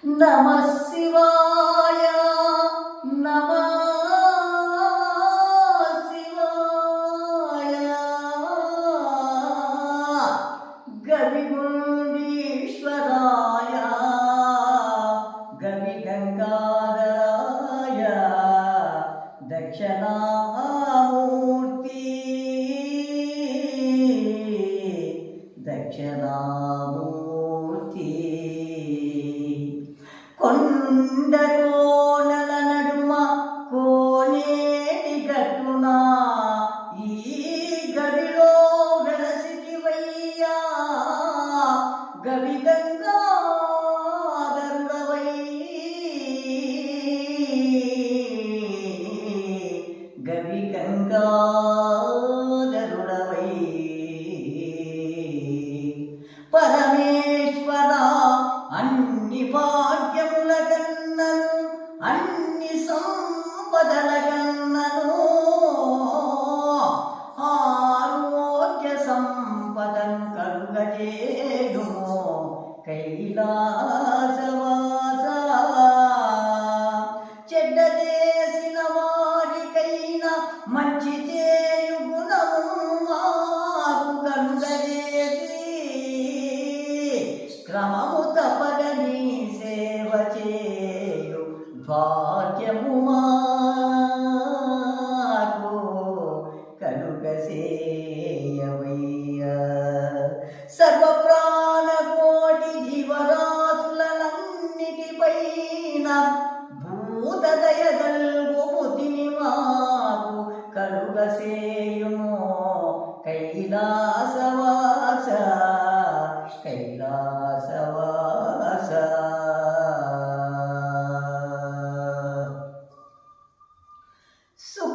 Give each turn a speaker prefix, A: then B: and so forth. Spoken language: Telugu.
A: నమః శివాయ నమః శివాయ గవిగుండీశ్వరాయ గవిగంగాధరాయ దక్షిణామూర్తి దక్షిణామూర్తి కొండ కోనల నడుమ కోనేటి గట్టున ఈ గవిలో వెలసిటివయ్యా గవి గంగాధరుడవై గవి గంగాధరుడవై పరమేశ్వర అన్ని భాగ్యముల కన్నను అన్ని సంపదల కన్నను ఆరోగ్య సంపదను కలుగజేయుము కైలాసవాస చెడ్డ చేసిన వారికైనా మంచి చేయు గుణము మాకు కలుగజేసి క్రమము తపగని సేవ చేయు భాగ్యము మాకు కలుగసేయవయ్యా సర్వ ప్రాణకోటి జీవరాశులన్నిటిపైన భూతదయగల్గు బుద్ధిని మాకు కలుగసేయుము కైలాసవాస కైలాసవాస సుఖ